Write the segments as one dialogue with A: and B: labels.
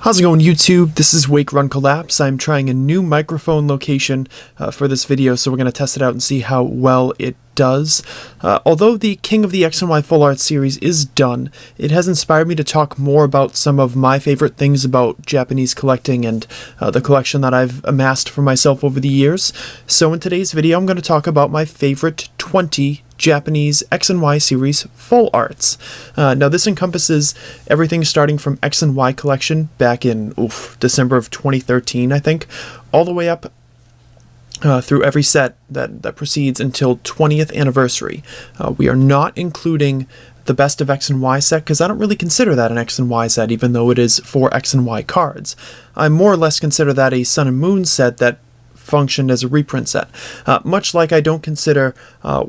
A: How's it going, YouTube? This is Wake Run Collapse. I'm trying a new microphone location for this video, so we're going to test it out and see how well it does. Although the King of the X and Y Full Art series is done, it has inspired me to talk more about some of my favorite things about Japanese collecting and the collection that I've amassed for myself over the years. So in today's video, I'm going to talk about my favorite 20 Japanese X and Y series full arts. Now this encompasses everything starting from X and Y collection back in December of 2013, I think, all the way up through every set that proceeds until 20th anniversary. We are not including the Best of X and Y set because I don't really consider that an X and Y set, even though it is 4 X and Y cards. I more or less consider that a Sun and Moon set that functioned as a reprint set. Much like I don't consider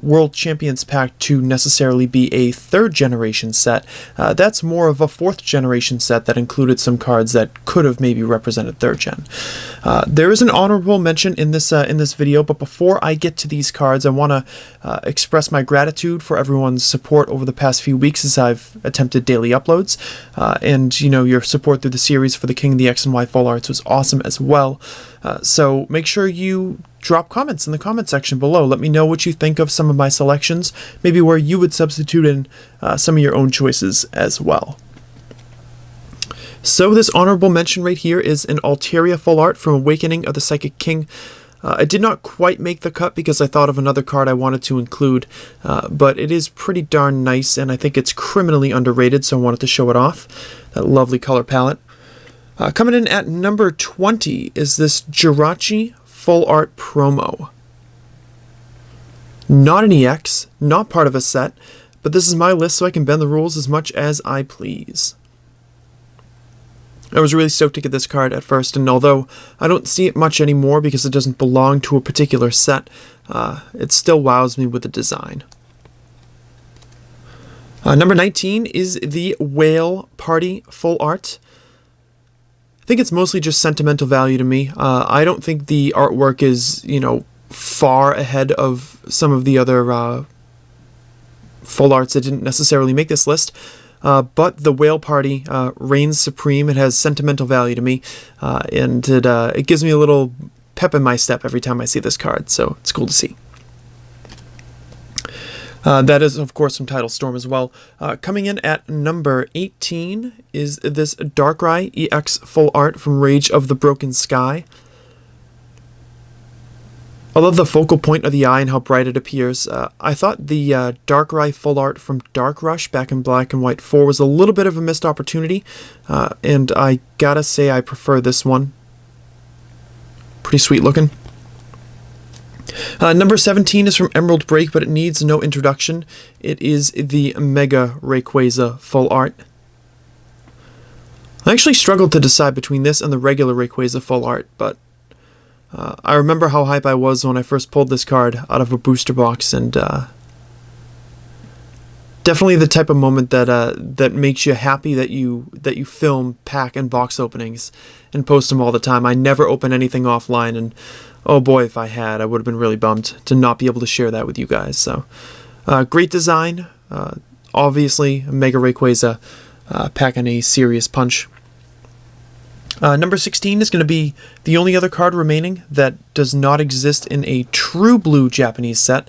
A: World Champions Pack to necessarily be a 3rd generation set, that's more of a 4th generation set that included some cards that could have maybe represented 3rd gen. There is an honorable mention in this video, but before I get to these cards, I want to express my gratitude for everyone's support over the past few weeks as I've attempted daily uploads, and your support through the series for the King of the X and Y Full Arts was awesome as well. So make sure you drop comments in the comment section below. Let me know what you think of some of my selections, maybe where you would substitute in some of your own choices as well. So this honorable mention right here is an Alteria Full Art from Awakening of the Psychic King. I did not quite make the cut because I thought of another card I wanted to include, but it is pretty darn nice, and I think it's criminally underrated, so I wanted to show it off. That lovely color palette. Coming in at number 20 is this Jirachi Full Art Promo. Not an EX, not part of a set, but this is my list so I can bend the rules as much as I please. I was really stoked to get this card at first, and although I don't see it much anymore because it doesn't belong to a particular set, it still wows me with the design. Number 19 is the Whale Party Full Art. I think it's mostly just sentimental value to me. I don't think the artwork is, far ahead of some of the other full arts that didn't necessarily make this list. But the Whale Party reigns supreme. It has sentimental value to me, and it gives me a little pep in my step every time I see this card, so it's cool to see. That is, of course, from Tidal Storm as well. Coming in at number 18 is this Darkrai EX Full Art from Rage of the Broken Sky. I love the focal point of the eye and how bright it appears. I thought the Darkrai Full Art from Dark Rush back in Black and White 4 was a little bit of a missed opportunity, and I gotta say I prefer this one. Pretty sweet looking. Number 17 is from Emerald Break, but it needs no introduction. It is the Mega Rayquaza Full Art. I actually struggled to decide between this and the regular Rayquaza Full Art, but I remember how hype I was when I first pulled this card out of a booster box, and definitely the type of moment that makes you happy that you film pack and box openings and post them all the time. I never open anything offline, and oh boy, if I had, I would have been really bummed to not be able to share that with you guys. So, great design. Obviously, Mega Rayquaza packing a serious punch. Number 16 is going to be the only other card remaining that does not exist in a true blue Japanese set,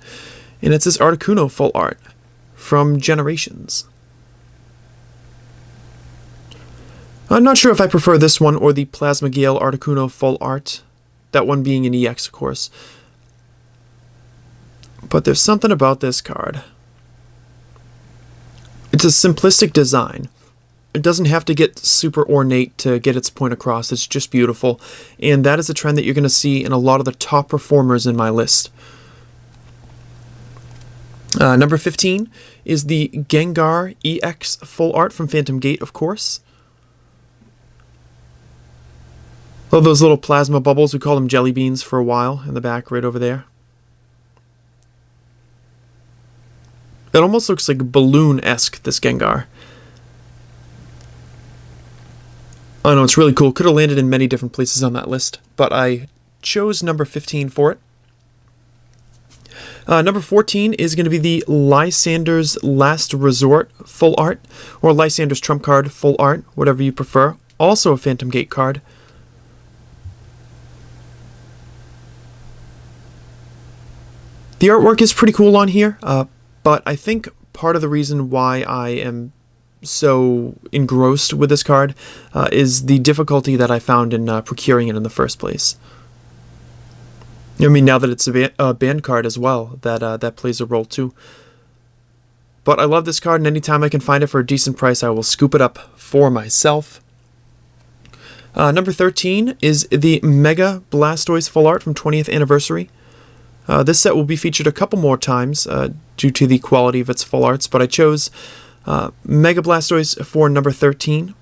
A: and it's this Articuno Full Art from Generations. I'm not sure if I prefer this one or the Plasma Gale Articuno Full Art. That one being an EX, of course. But there's something about this card. It's a simplistic design. It doesn't have to get super ornate to get its point across. It's just beautiful. And that is a trend that you're going to see in a lot of the top performers in my list. Number 15 is the Gengar EX Full Art from Phantom Gate, of course. Love those little plasma bubbles. We call them jelly beans for a while in the back right over there. It almost looks like balloon-esque, this Gengar. I know, it's really cool. Could have landed in many different places on that list, but I chose number 15 for it. Number 14 is going to be the Lysander's Last Resort Full Art, or Lysander's Trump Card Full Art, whatever you prefer. also a Phantom Gate card. The artwork is pretty cool on here, but I think part of the reason why I am so engrossed with this card is the difficulty that I found in procuring it in the first place. I mean, now that it's a banned card as well, that plays a role too. But I love this card, and anytime I can find it for a decent price, I will scoop it up for myself. Number 13 is the Mega Blastoise Full Art from 20th Anniversary. This set will be featured a couple more times due to the quality of its full arts, but I chose Mega Blastoise for number 13.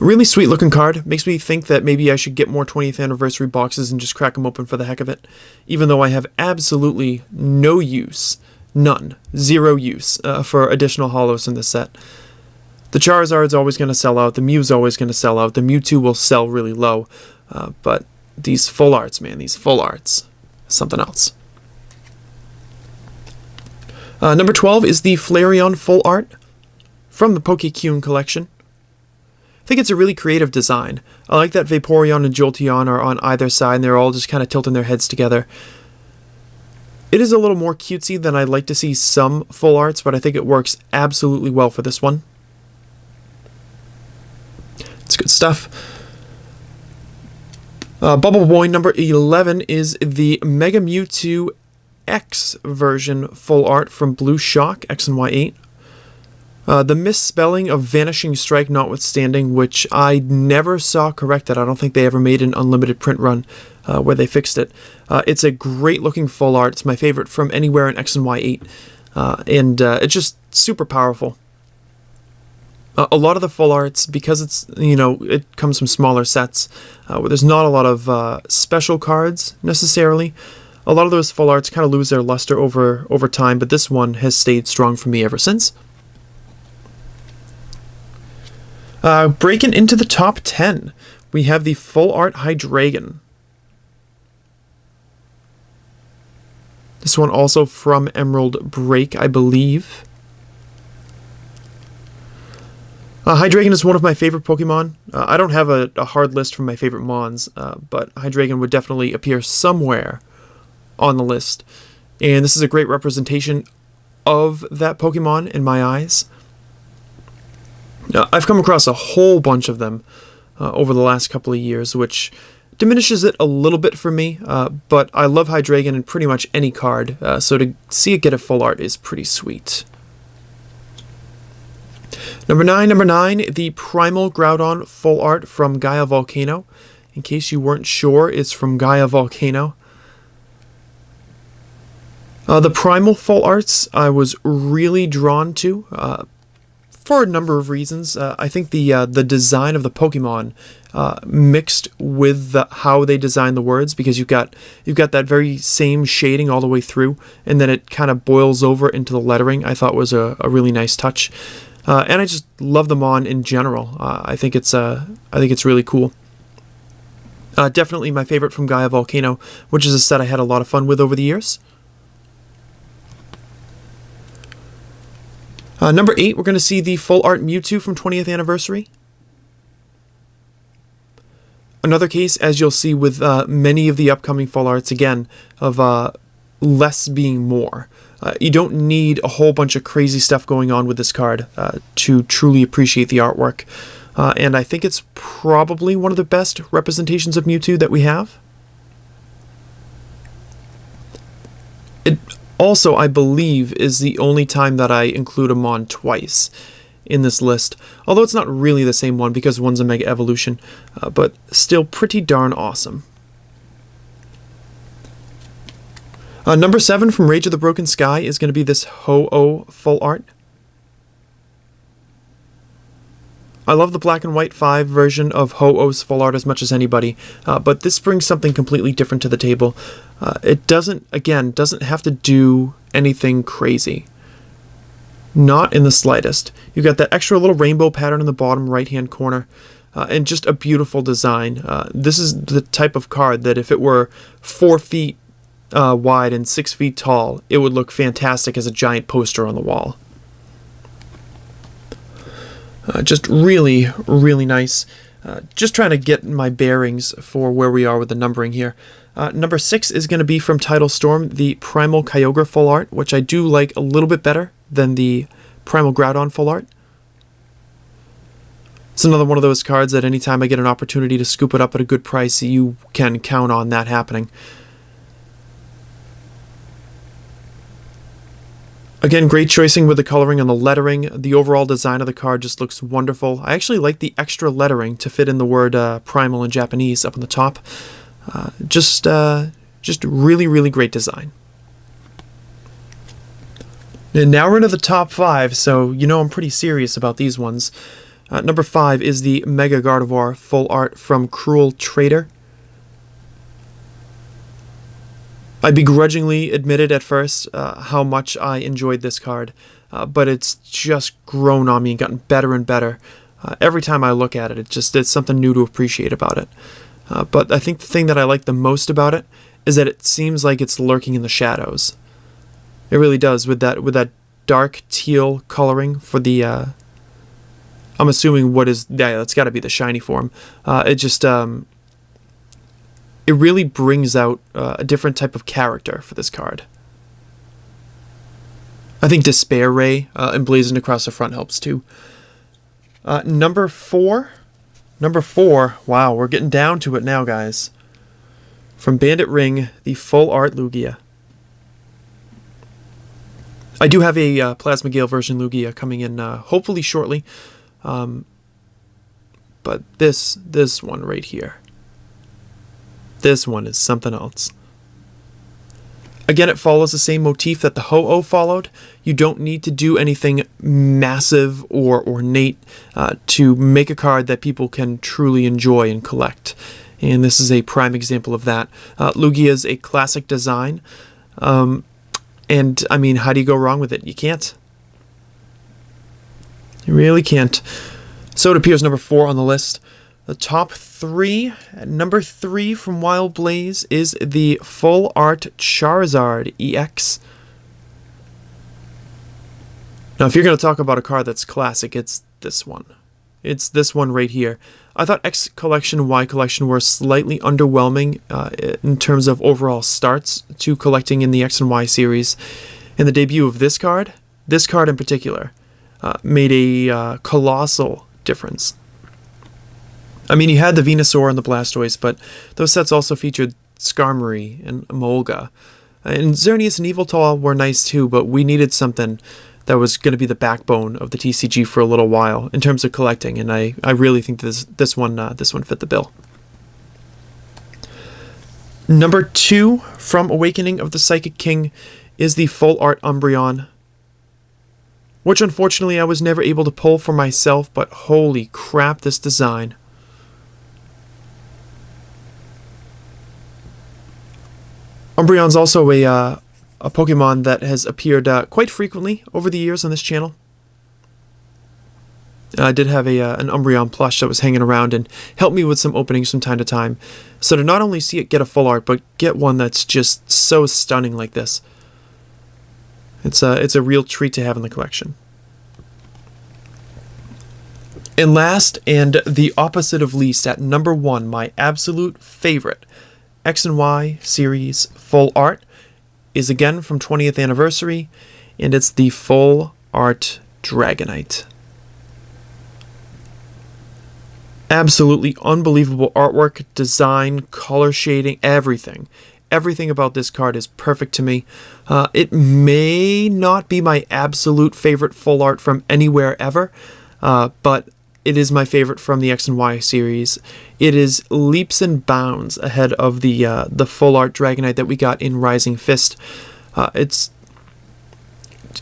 A: Really sweet looking card. Makes me think that maybe I should get more 20th Anniversary boxes and just crack them open for the heck of it, even though I have absolutely no use, none, zero use for additional holos in this set. The Charizard's always going to sell out, the Mew's always going to sell out, the Mewtwo will sell really low, but these full arts, man, these full arts, something else. Number 12 is the Flareon Full Art from the Pokécune collection. I think it's a really creative design. I like that Vaporeon and Jolteon are on either side, and they're all just kind of tilting their heads together. It is a little more cutesy than I'd like to see some full arts, but I think it works absolutely well for this one. It's good stuff. Bubble Boy number 11 is the Mega Mewtwo X version full art from Blue Shock X and Y8. The misspelling of Vanishing Strike notwithstanding, which I never saw corrected. I don't think they ever made an unlimited print run where they fixed it. It's a great looking full art. It's my favorite from anywhere in X and Y8. And it's just super powerful. A lot of the full arts, because it's, it comes from smaller sets, where there's not a lot of special cards necessarily. A lot of those full arts kind of lose their luster over time, but this one has stayed strong for me ever since. Breaking into the top 10, we have the Full Art Hydreigon. This one also from Emerald Break, I believe. Hydreigon is one of my favorite Pokemon. I don't have a hard list for my favorite Mons, but Hydreigon would definitely appear somewhere on the list. And this is a great representation of that Pokemon in my eyes. I've come across a whole bunch of them over the last couple of years, which diminishes it a little bit for me, but I love Hydreigon in pretty much any card, so to see it get a full art is pretty sweet. Number 9, the Primal Groudon full art from Gaia Volcano. In case you weren't sure, it's from Gaia Volcano. The Primal full arts I was really drawn to for a number of reasons. I think the design of the Pokemon mixed with how they design the words, because you've got that very same shading all the way through, and then it kind of boils over into the lettering, I thought was a really nice touch. And I just love the Mon in general. I think it's really cool. Definitely my favorite from Gaia Volcano, which is a set I had a lot of fun with over the years. Number 8, we're going to see the Full Art Mewtwo from 20th Anniversary. Another case, as you'll see with many of the upcoming full arts, again, of less being more. You don't need a whole bunch of crazy stuff going on with this card to truly appreciate the artwork. And I think it's probably one of the best representations of Mewtwo that we have. It also, I believe, is the only time that I include a Mon twice in this list. Although it's not really the same one because one's a Mega Evolution, but still pretty darn awesome. Number 7 from Rage of the Broken Sky is going to be this Ho-Oh full art. I love the black and white 5 version of Ho-Oh's full art as much as anybody, but this brings something completely different to the table. It doesn't have to do anything crazy. Not in the slightest. You've got that extra little rainbow pattern in the bottom right-hand corner, and just a beautiful design. This is the type of card that if it were 4 feet wide and 6 feet tall, it would look fantastic as a giant poster on the wall. Just really, really nice. Just trying to get my bearings for where we are with the numbering here. Number 6 is going to be from Tidal Storm, the Primal Kyogre full art, which I do like a little bit better than the Primal Groudon full art. It's another one of those cards that anytime I get an opportunity to scoop it up at a good price, you can count on that happening. Again, great choicing with the coloring and the lettering. The overall design of the card just looks wonderful. I actually like the extra lettering to fit in the word primal in Japanese up on the top. Just really, really great design. And now we're into the top 5, so you know I'm pretty serious about these ones. Number 5 is the Mega Gardevoir full art from Cruel Trader. I begrudgingly admitted at first how much I enjoyed this card, but it's just grown on me and gotten better and better. Every time I look at it, it's something new to appreciate about it. But I think the thing that I like the most about it is that it seems like it's lurking in the shadows. It really does, with that dark teal coloring for the I'm assuming that's got to be the shiny form. It really brings out a different type of character for this card. I think Despair Ray emblazoned across the front helps too. Number 4. Wow, we're getting down to it now, guys. From Bandit Ring, the full art Lugia. I do have a Plasma Gale version Lugia coming in hopefully shortly. But this one right here. This one is something else. Again, it follows the same motif that the Ho-Oh followed. You don't need to do anything massive or ornate to make a card that people can truly enjoy and collect. And this is a prime example of that. Lugia is a classic design. And, I mean, how do you go wrong with it? You can't. You really can't. So it appears number 4 on the list. The top 3, number 3 from Wild Blaze is the Full Art Charizard EX. Now, if you're going to talk about a card that's classic, it's this one. It's this one right here. I thought X Collection, Y Collection were slightly underwhelming in terms of overall starts to collecting in the X and Y series. And the debut of this card in particular, made a colossal difference. I mean, you had the Venusaur and the Blastoise, but those sets also featured Skarmory and Emolga. And Xerneas and Yveltal were nice too, but we needed something that was going to be the backbone of the TCG for a little while in terms of collecting, and I really think this one fit the bill. Number 2 from Awakening of the Psychic King is the Full Art Umbreon, which unfortunately I was never able to pull for myself, but holy crap, this design. Umbreon's also a Pokemon that has appeared quite frequently over the years on this channel. I did have an Umbreon plush that was hanging around and helped me with some openings from time to time. So to not only see it get a full art, but get one that's just so stunning like this, it's a real treat to have in the collection. And last, and the opposite of least, at number 1, my absolute favorite X and Y series full art is again from 20th anniversary, and it's the Full Art Dragonite. Absolutely unbelievable artwork, design, color shading, everything. Everything about this card is perfect to me. It may not be my absolute favorite full art from anywhere ever, but it is my favorite from the X and Y series. It is leaps and bounds ahead of the full art Dragonite that we got in Rising Fist. It's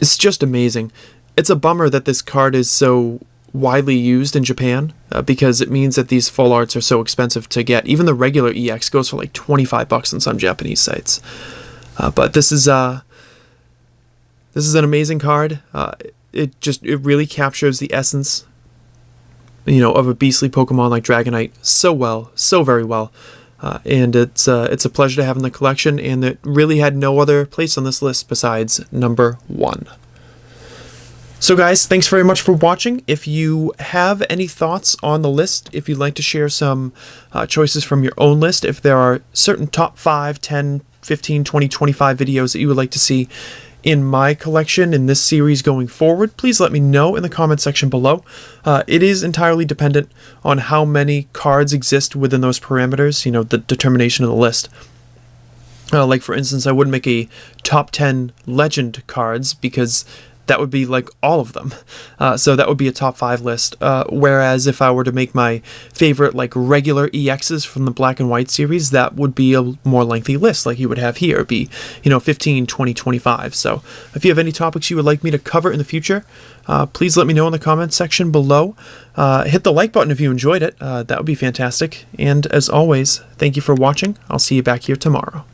A: just amazing. It's a bummer that this card is so widely used in Japan because it means that these full arts are so expensive to get. Even the regular EX goes for like $25 on some Japanese sites. But this is an amazing card. It really captures the essence, of a beastly Pokemon like Dragonite so very well. And it's a pleasure to have in the collection, and it really had no other place on this list besides number 1. So guys, thanks very much for watching. If you have any thoughts on the list, if you'd like to share some choices from your own list, if there are certain top 5, 10, 15, 20, 25 videos that you would like to see in my collection in this series going forward, please let me know in the comment section below. It is entirely dependent on how many cards exist within those parameters, you know, the determination of the list. Like for instance, I wouldn't make a top 10 legend cards because that would be like all of them. So that would be a top 5 list. Whereas if I were to make my favorite like regular EXs from the Black and White series, that would be a more lengthy list like you would have here. It'd be, you know, 15, 20, 25. So if you have any topics you would like me to cover in the future, please let me know in the comments section below. Hit the like button if you enjoyed it. That would be fantastic. And as always, thank you for watching. I'll see you back here tomorrow.